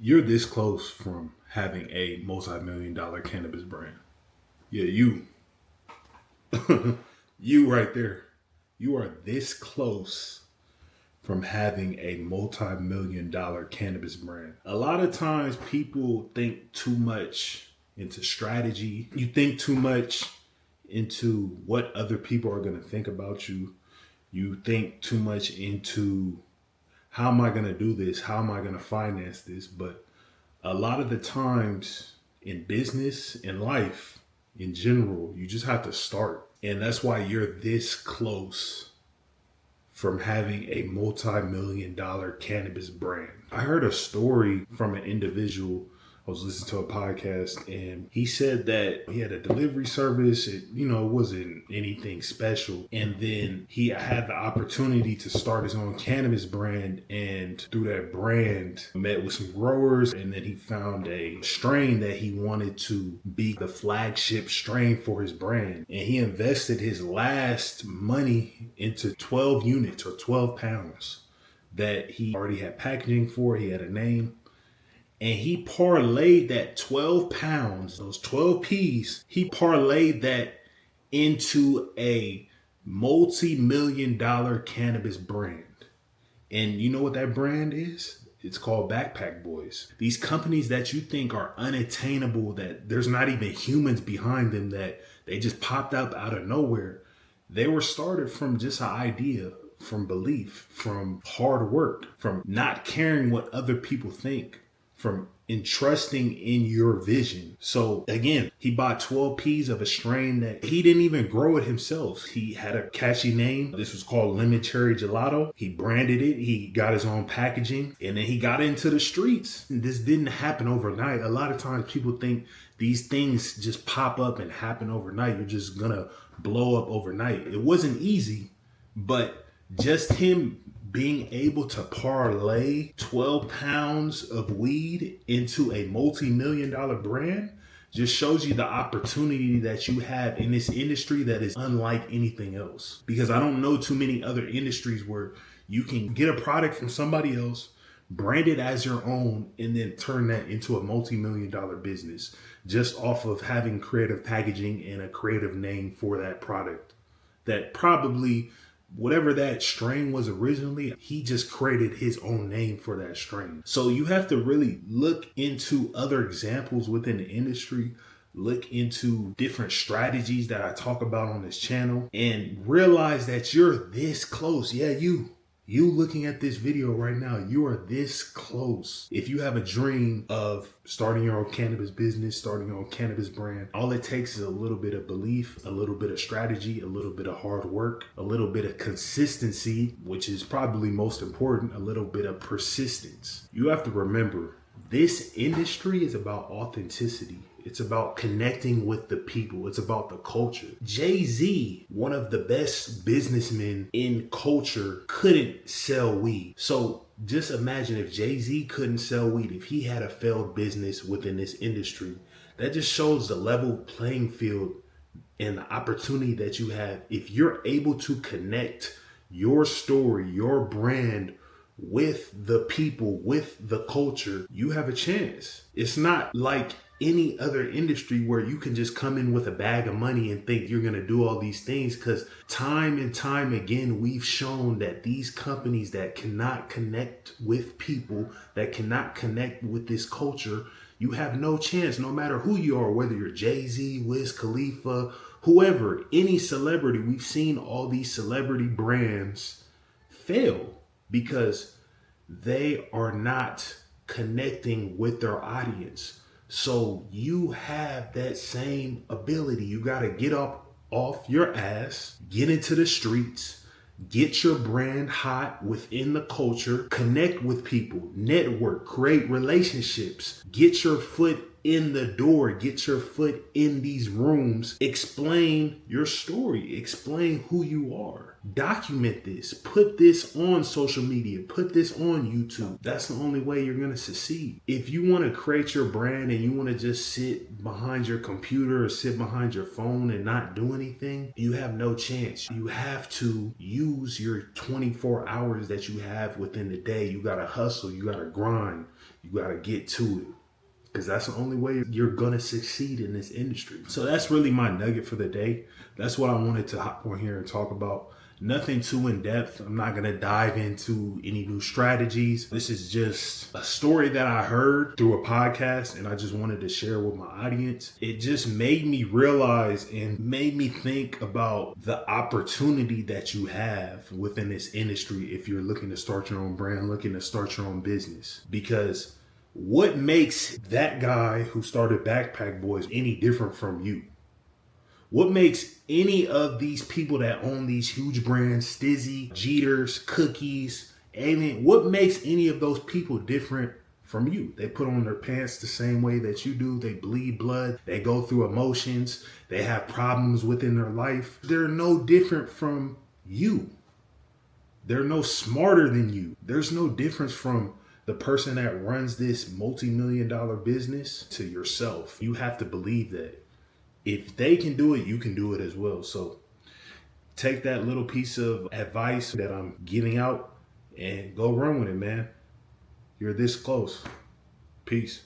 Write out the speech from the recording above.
You're this close from having a multi-million dollar cannabis brand. Yeah, you. You right there. You are this close from having a multi-million dollar cannabis brand. A lot of times people think too much into strategy. You think too much into what other people are going to think about you. You think too much into how am I going to do this? How am I going to finance this? But a lot of the times in business, in life, in general, you just have to start. And that's why you're this close from having a multi-million dollar cannabis brand. I heard a story from an individual. I was listening to a podcast and he said that he had a delivery service. It wasn't anything special. And then he had the opportunity to start his own cannabis brand. And through that brand, met with some growers. And then he found a strain that he wanted to be the flagship strain for his brand. And he invested his last money into 12 units or 12 pounds that he already had packaging for. He had a name. And he parlayed that 12 pounds, those 12 P's, he parlayed that into a multi-million dollar cannabis brand. And you know what that brand is? It's called Backpack Boys. These companies that you think are unattainable, that there's not even humans behind them, that they just popped up out of nowhere. They were started from just an idea, from belief, from hard work, from not caring what other people think, from entrusting in your vision. So again, he bought 12 P's of a strain that he didn't even grow it himself. He had a catchy name. This was called Lemon Cherry Gelato. He branded it. He got his own packaging and then he got into the streets. This didn't happen overnight. A lot of times people think these things just pop up and happen overnight. You're just gonna blow up overnight. It wasn't easy, but just him being able to parlay 12 pounds of weed into a multi-million dollar brand just shows you the opportunity that you have in this industry that is unlike anything else. Because I don't know too many other industries where you can get a product from somebody else, brand it as your own, and then turn that into a multi-million dollar business just off of having creative packaging and a creative name for that product. That probably whatever that strain was originally, he just created his own name for that strain. So you have to really look into other examples within the industry, look into different strategies that I talk about on this channel, and realize that you're this close. Yeah, you looking at this video right now, you are this close. If you have a dream of starting your own cannabis business, starting your own cannabis brand, all it takes is a little bit of belief, a little bit of strategy, a little bit of hard work, a little bit of consistency, which is probably most important, a little bit of persistence. You have to remember, this industry is about authenticity. It's about connecting with the people. It's about the culture. Jay-Z, one of the best businessmen in culture, couldn't sell weed. So just imagine if Jay-Z couldn't sell weed, if he had a failed business within this industry. That just shows the level playing field and the opportunity that you have. If you're able to connect your story, your brand with the people, with the culture, you have a chance. It's not like any other industry where you can just come in with a bag of money and think you're going to do all these things, because time and time again we've shown that these companies that cannot connect with people, that cannot connect with this culture, you have no chance. No matter who you are, whether you're Jay-Z, Wiz Khalifa, whoever, any celebrity, we've seen all these celebrity brands fail because they are not connecting with their audience. So you have that same ability. You got to get up off your ass, get into the streets, get your brand hot within the culture, connect with people, network, create relationships, get your foot in the door, get your foot in these rooms, explain your story, explain who you are, document this, put this on social media, put this on YouTube. That's the only way you're going to succeed. If you want to create your brand and you want to just sit behind your computer or sit behind your phone and not do anything, you have no chance. You have to use your 24 hours that you have within the day. You got to hustle, you got to grind. You got to get to it, because that's the only way you're going to succeed in this industry. So that's really my nugget for the day. That's what I wanted to hop on here and talk about. Nothing too in depth. I'm not going to dive into any new strategies. This is just a story that I heard through a podcast, and I just wanted to share with my audience. It just made me realize and made me think about the opportunity that you have within this industry if you're looking to start your own brand, looking to start your own business. Because what makes that guy who started Backpack Boys any different from you? What makes any of these people that own these huge brands, Stizzy, Jeters, Cookies, Amen, what makes any of those people different from you? They put on their pants the same way that you do. They bleed blood. They go through emotions. They have problems within their life. They're no different from you. They're no smarter than you. There's no difference from the person that runs this multi-million-dollar business to yourself. You have to believe that if they can do it, you can do it as well. So take that little piece of advice that I'm giving out and go run with it, man. You're this close. Peace.